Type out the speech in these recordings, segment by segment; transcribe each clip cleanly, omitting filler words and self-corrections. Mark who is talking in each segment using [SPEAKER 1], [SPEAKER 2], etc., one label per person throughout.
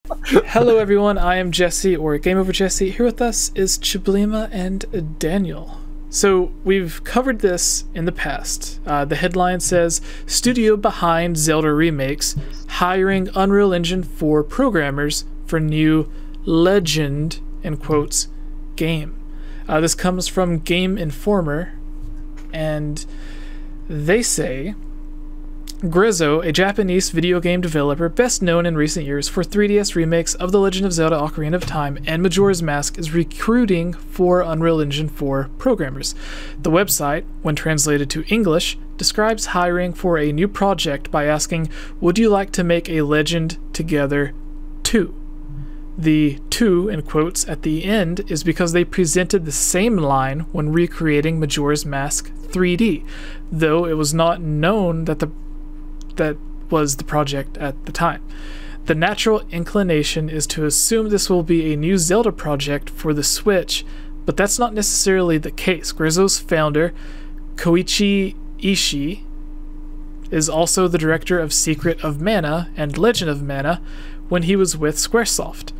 [SPEAKER 1] Hello everyone, I am Jesse, or GameOverJesse. Here with us is Chiblima and Daniel. So we've covered this in the past. The headline says, Studio behind Zelda remakes, hiring Unreal Engine 4 programmers for new legend, in quotes, game. This comes from Game Informer, and they say, Grezzo, a Japanese video game developer best known in recent years for 3DS remakes of The Legend of Zelda Ocarina of Time and Majora's Mask, is recruiting for Unreal Engine 4 programmers. The website, when translated to English, describes hiring for a new project by asking, would you like to make a Legend together too? The 2 in quotes at the end is because they presented the same line when recreating Majora's Mask 3D, though it was not known that was the project at the time. The natural inclination is to assume this will be a new Zelda project for the Switch, but that's not necessarily the case. Grezzo's founder, Koichi Ishii, is also the director of Secret of Mana and Legend of Mana when he was with Squaresoft,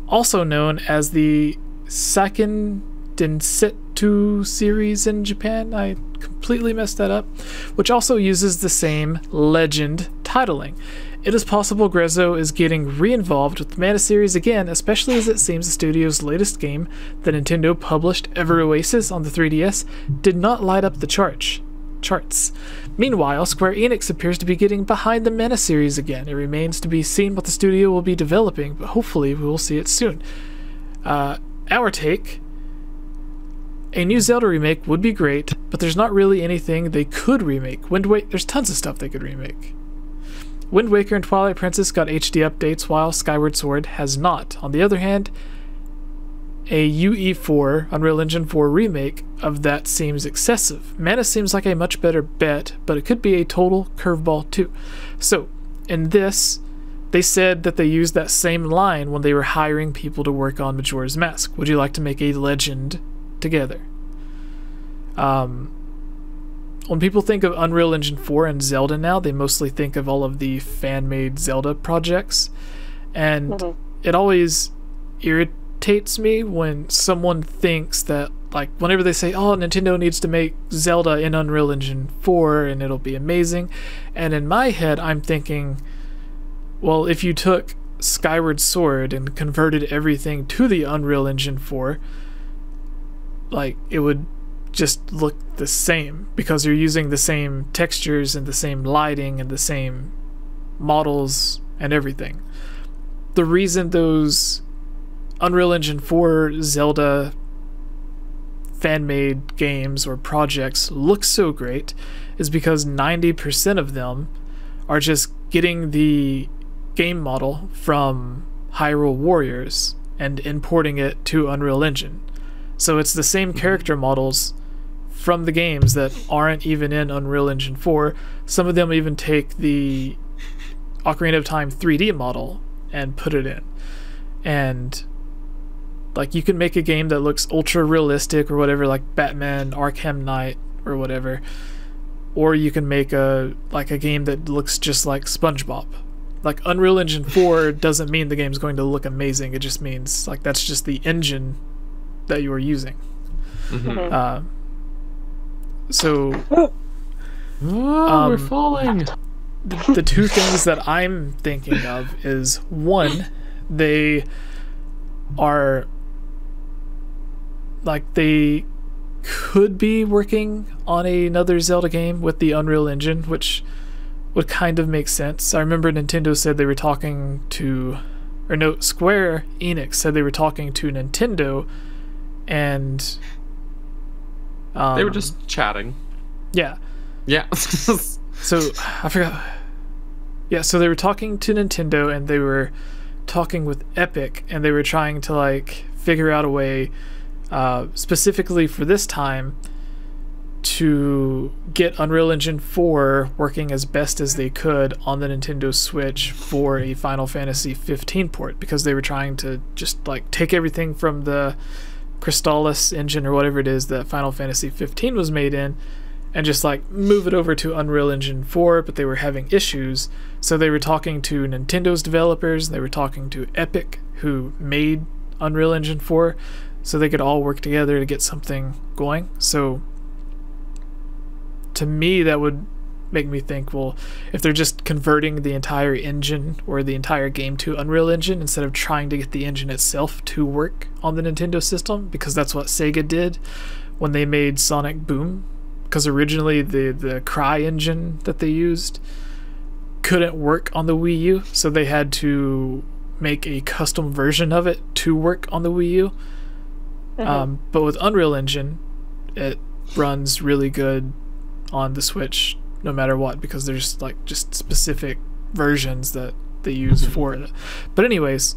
[SPEAKER 1] also known as the Seiken Densetsu series in Japan. I completely messed that up, which also uses the same Legend titling. It is possible Grezzo is getting re-involved with the Mana series again, especially as it seems the studio's latest game, that Nintendo published, Ever Oasis on the 3DS, did not light up the charts. Meanwhile, Square Enix appears to be getting behind the Mana series again. It remains to be seen what the studio will be developing, but hopefully we will see it soon. Our take: a new Zelda remake would be great, but there's not really anything they could remake. There's tons of stuff they could remake. Wind Waker and Twilight Princess got HD updates, while Skyward Sword has not. On the other hand, a UE4, Unreal Engine 4 remake of that seems excessive. Mana seems like a much better bet, but it could be a total curveball too. So, in this, they said that they used that same line when they were hiring people to work on Majora's Mask. Would you like to make a Legend together? When people think of Unreal Engine 4 and Zelda now, they mostly think of all of the fan-made Zelda projects, and it always irritates me when someone thinks that, like, whenever they say, oh, Nintendo needs to make Zelda in Unreal Engine 4 and it'll be amazing, and in my head I'm thinking, well, if you took Skyward Sword and converted everything to the Unreal Engine 4, like, it would just look the same because you're using the same textures and the same lighting and the same models and everything. The reason those Unreal Engine 4 Zelda fan-made games or projects look so great is because 90% of them are just getting the game model from Hyrule Warriors and importing it to Unreal Engine. So it's the same character models from the games that aren't even in Unreal Engine 4. Some of them even take the Ocarina of Time 3D model and put it in. And, like, you can make a game that looks ultra realistic or whatever, like Batman Arkham Knight or whatever, or you can make a game that looks just like SpongeBob. Like, Unreal Engine 4 doesn't mean the game's going to look amazing. It just means, like, that's just the engine that you are using.
[SPEAKER 2] We're falling.
[SPEAKER 1] The two things that I'm thinking of is, one, they are, like, they could be working on another Zelda game with the Unreal Engine, which would kind of make sense. I remember Nintendo said they were talking to, or no, Square Enix said they were talking to Nintendo, and
[SPEAKER 2] they were just chatting.
[SPEAKER 1] Yeah. So I forgot. Yeah, so they were talking to Nintendo and they were talking with Epic, and they were trying to, like, figure out a way specifically for this time to get Unreal Engine 4 working as best as they could on the Nintendo Switch for a Final Fantasy 15 port, because they were trying to just, like, take everything from the Crystallis engine or whatever it is that Final Fantasy 15 was made in and just like move it over to Unreal Engine 4, but they were having issues. So they were talking to Nintendo's developers, they were talking to Epic, who made Unreal Engine 4, so they could all work together to get something going. So to me, that would make me think, well, if they're just converting the entire engine or the entire game to Unreal Engine instead of trying to get the engine itself to work on the Nintendo system, because that's what Sega did when they made Sonic Boom, because originally the Cry engine that they used couldn't work on the Wii U, so they had to make a custom version of it to work on the Wii U. But with Unreal Engine, it runs really good on the Switch no matter what, because there's like just specific versions that they use for it. But anyways,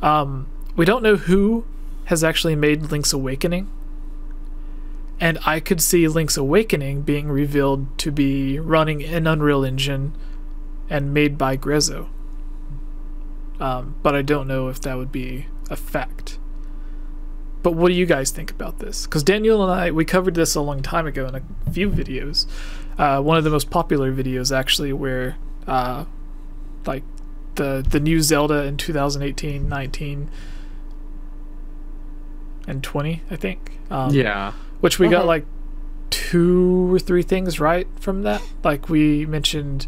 [SPEAKER 1] we don't know who has actually made Link's Awakening, and I could see Link's Awakening being revealed to be running in Unreal Engine and made by Grezzo. But I don't know if that would be a fact. But what do you guys think about this? Because Daniel and I, we covered this a long time ago in a few videos. One of the most popular videos, actually, where like the new Zelda in 2018, 19, and 20, I think.
[SPEAKER 2] Yeah.
[SPEAKER 1] Which we got like 2 or 3 things right from that. Like we mentioned,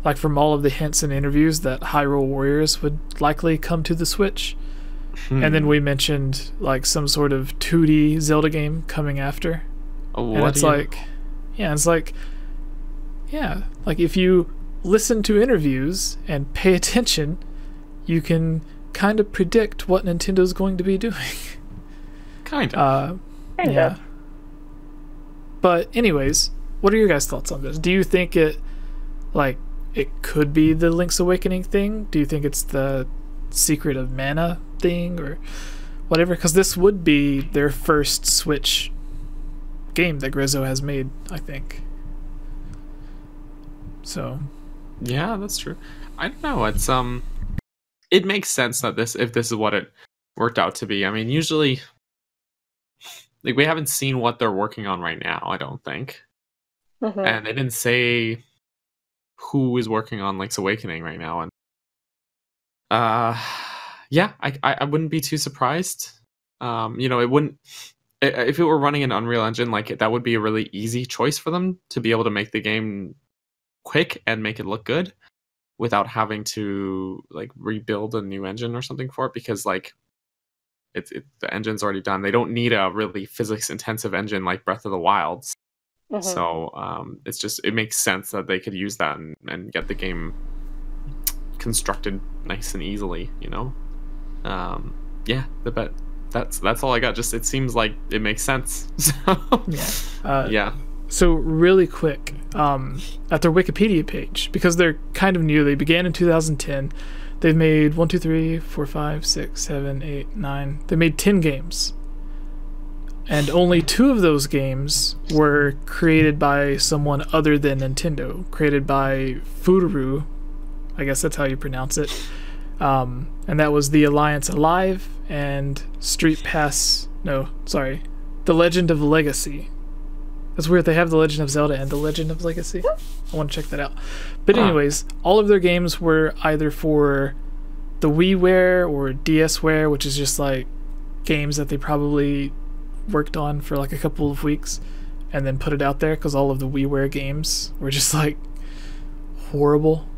[SPEAKER 1] like from all of the hints and interviews, that Hyrule Warriors would likely come to the Switch. And then we mentioned like some sort of 2D Zelda game coming after. And it's like, like if you listen to interviews and pay attention, you can kind of predict what Nintendo's going to be doing.
[SPEAKER 2] Kind of.
[SPEAKER 1] Yeah. But anyways, what are your guys' thoughts on this? Do you think it could be the Link's Awakening thing? Do you think it's the Secret of Mana thing or whatever? Because this would be their first Switch game that Grezzo has made, I think. So
[SPEAKER 2] yeah, that's true. I don't know. It's it makes sense that if this is what it worked out to be. I mean, usually, like, we haven't seen what they're working on right now, I don't think. And they didn't say who is working on Link's Awakening right now. And yeah, I wouldn't be too surprised. It wouldn't, if it were running an Unreal Engine, like, that would be a really easy choice for them to be able to make the game quick and make it look good without having to like rebuild a new engine or something for it, because like the engine's already done. They don't need a really physics intensive engine like Breath of the Wild. So it makes sense that they could use that and get the game constructed nice and easily, yeah, but that's all I got. Just, it seems like it makes sense. So yeah.
[SPEAKER 1] So really quick, at their Wikipedia page, because they're kind of new, they began in 2010. They've made 1, 2, 3, 4, 5, 6, 7, 8, 9. They made 10 games. And only 2 of those games were created by someone other than Nintendo. Created by Fururu, I guess that's how you pronounce it. And that was The Alliance Alive and The Legend of Legacy. That's weird, they have The Legend of Zelda and The Legend of Legacy. I want to check that out. But anyways, all of their games were either for the WiiWare or DSware, which is just like games that they probably worked on for like a couple of weeks and then put it out there, because all of the WiiWare games were just like horrible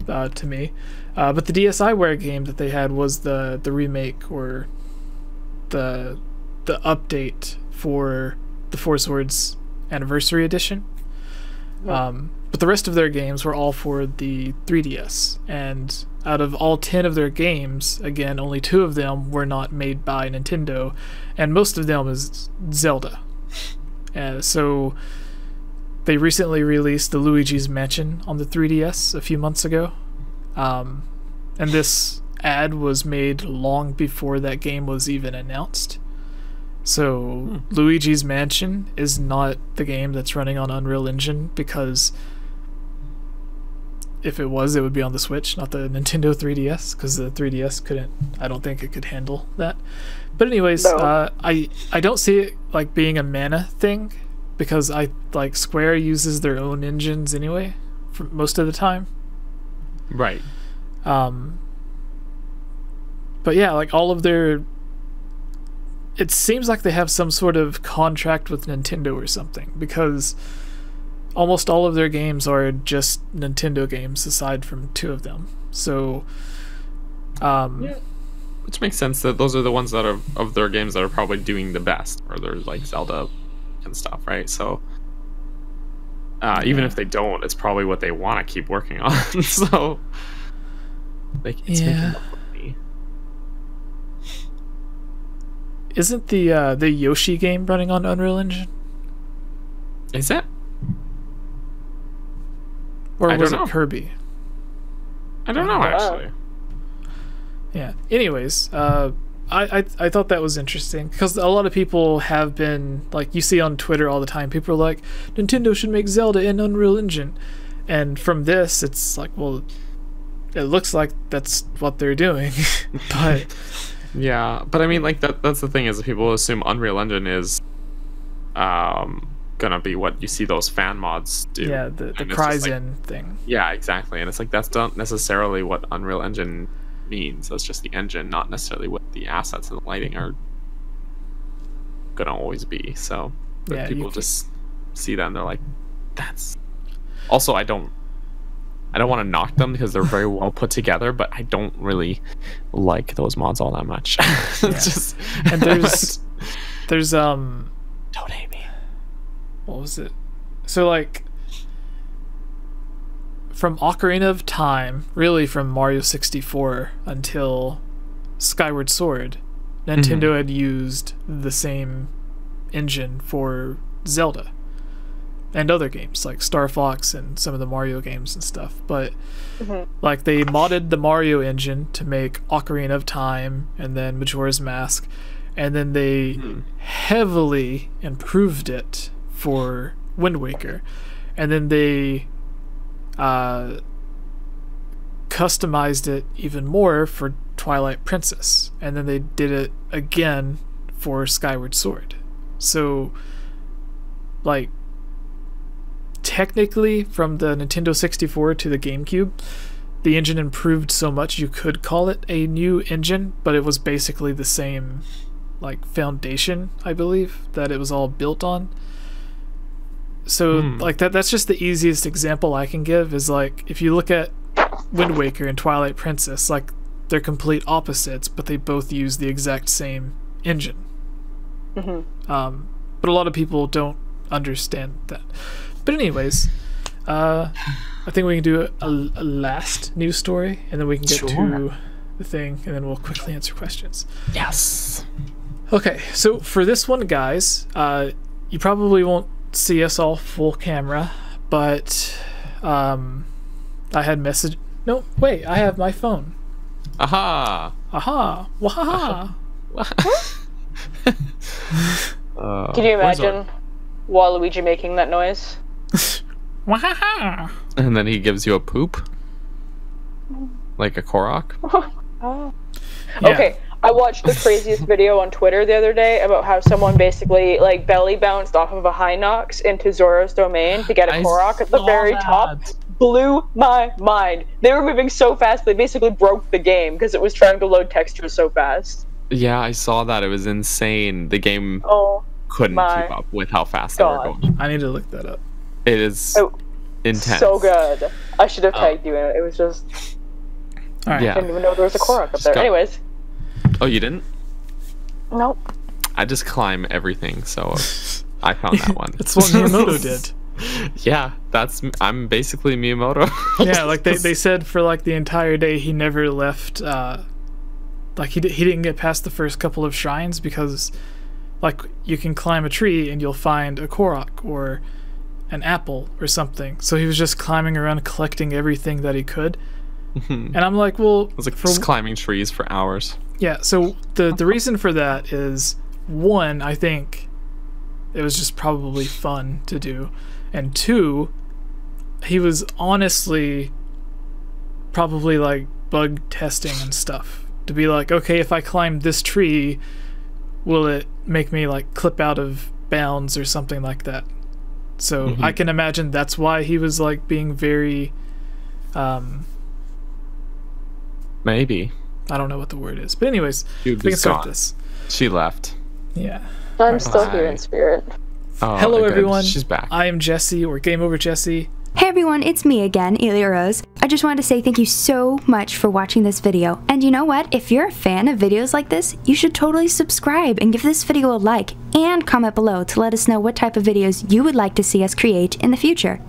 [SPEAKER 1] to me. But the DSiWare game that they had was the remake or the update for the Four Swords Anniversary Edition. But the rest of their games were all for the 3DS, and out of all 10 of their games, again, only 2 of them were not made by Nintendo, and most of them is Zelda. So they recently released the Luigi's Mansion on the 3DS a few months ago, and this ad was made long before that game was even announced. So Luigi's Mansion is not the game that's running on Unreal Engine, because if it was, it would be on the Switch, not the Nintendo 3DS, because the 3DS I don't think it could handle that. But anyways, no. I don't see it like being a mana thing, because Square uses their own engines anyway for most of the time.
[SPEAKER 2] Right.
[SPEAKER 1] But yeah, like all of their, it seems like they have some sort of contract with Nintendo or something, because almost all of their games are just Nintendo games aside from 2 of them. So
[SPEAKER 2] yeah. Which makes sense, that those are the ones that are of their games that are probably doing the best, or they're like Zelda and stuff, right? So even if they don't, it's probably what they want to keep working on. So it's making up for me.
[SPEAKER 1] Isn't the Yoshi game running on Unreal Engine?
[SPEAKER 2] Is it?
[SPEAKER 1] Or was it Kirby?
[SPEAKER 2] I don't know, actually.
[SPEAKER 1] Yeah. Anyways, I thought that was interesting, because a lot of people have been, like, you see on Twitter all the time, people are like, Nintendo should make Zelda in Unreal Engine. And from this, it's like, well, it looks like that's what they're doing. But
[SPEAKER 2] yeah, but I mean, like, that's the thing, is that people assume Unreal Engine is gonna be what you see those fan mods do.
[SPEAKER 1] Yeah, the Cryzen thing.
[SPEAKER 2] Yeah, exactly. And it's like, that's not necessarily what Unreal Engine means. That's just the engine, not necessarily what the assets and the lighting are gonna always be. So yeah, people just see that and they're like, that's also, I don't want to knock them because they're very well put together, but I don't really like those mods all that much. It's just,
[SPEAKER 1] and there's
[SPEAKER 2] don't hate me.
[SPEAKER 1] What was it? So like, from Ocarina of Time, really from Mario 64 until Skyward Sword, Nintendo had used the same engine for Zelda and other games like Star Fox and some of the Mario games and stuff. But like, they modded the Mario engine to make Ocarina of Time and then Majora's Mask, and then they heavily improved it for Wind Waker, and then they customized it even more for Twilight Princess, and then they did it again for Skyward Sword. So like, technically from the Nintendo 64 to the GameCube, the engine improved so much you could call it a new engine, but it was basically the same like foundation, I believe, that it was all built on. So like, that's just the easiest example I can give, is like, if you look at Wind Waker and Twilight Princess, like, they're complete opposites, but they both use the exact same engine. But a lot of people don't understand that. But anyways, I think we can do a last news story, and then we can get to the thing, and then we'll quickly answer questions.
[SPEAKER 2] Yes.
[SPEAKER 1] Okay, so for this one, guys, you probably won't see us all full camera, but I had message. No, wait, I have my phone.
[SPEAKER 2] Aha!
[SPEAKER 1] Wahaha!
[SPEAKER 3] Can you imagine Waluigi making that noise?
[SPEAKER 1] Wahaha!
[SPEAKER 2] And then he gives you a poop, like a Korok.
[SPEAKER 1] Yeah.
[SPEAKER 3] Okay, I watched the craziest video on Twitter the other day about how someone basically like belly bounced off of a Hinox into Zora's domain to get a Korok at the very top. Blew my mind. They were moving so fast they basically broke the game because it was trying to load textures so fast.
[SPEAKER 2] Yeah, I saw that. It was insane. The game couldn't keep up with how fast they were going.
[SPEAKER 1] I need to look that up.
[SPEAKER 2] It is intense.
[SPEAKER 3] So good. I should have tagged you in it. It was just...
[SPEAKER 1] All right.
[SPEAKER 2] Yeah.
[SPEAKER 3] I didn't even know there was a Korok up there. Anyways.
[SPEAKER 2] Oh, you didn't?
[SPEAKER 3] Nope.
[SPEAKER 2] I just climb everything, so I found that one.
[SPEAKER 1] That's what Miyamoto did.
[SPEAKER 2] Yeah, I'm basically Miyamoto.
[SPEAKER 1] Yeah, like they said for like the entire day he never left, like he didn't get past the first couple of shrines because like you can climb a tree and you'll find a Korok or an apple or something. So he was just climbing around collecting everything that he could. And I'm like, well,
[SPEAKER 2] I was like just climbing trees for hours.
[SPEAKER 1] Yeah, so the reason for that is, one, I think it was just probably fun to do, and two, he was honestly probably like bug testing and stuff to be like, okay, if I climb this tree, will it make me like clip out of bounds or something like that? So I can imagine that's why he was like being very
[SPEAKER 2] maybe.
[SPEAKER 1] I don't know what the word is. But anyways,
[SPEAKER 2] She
[SPEAKER 1] we can
[SPEAKER 2] was
[SPEAKER 1] start
[SPEAKER 2] gone.
[SPEAKER 1] this.
[SPEAKER 2] She left.
[SPEAKER 1] Yeah.
[SPEAKER 3] I'm still here in spirit.
[SPEAKER 2] Oh,
[SPEAKER 1] Hello
[SPEAKER 2] good.
[SPEAKER 1] everyone.
[SPEAKER 2] She's back.
[SPEAKER 1] I am Jesse, or GameOverJesse.
[SPEAKER 4] Hey everyone, it's me again, Elia Rose. I just wanted to say thank you so much for watching this video. And you know what? If you're a fan of videos like this, you should totally subscribe and give this video a like and comment below to let us know what type of videos you would like to see us create in the future.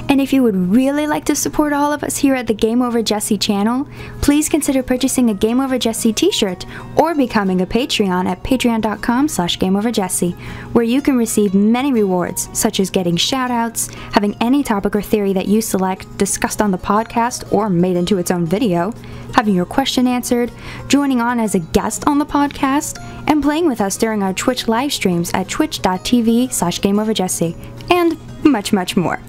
[SPEAKER 4] And if you would really like to support all of us here at the GameOverJesse channel, please consider purchasing a GameOverJesse t-shirt or becoming a Patreon at patreon.com/GameOverJesse, where you can receive many rewards, such as getting shoutouts, having any topic or theory that you select discussed on the podcast or made into its own video, having your question answered, joining on as a guest on the podcast, and playing with us during our Twitch live streams at twitch.tv/GameOverJesse, and much, much more.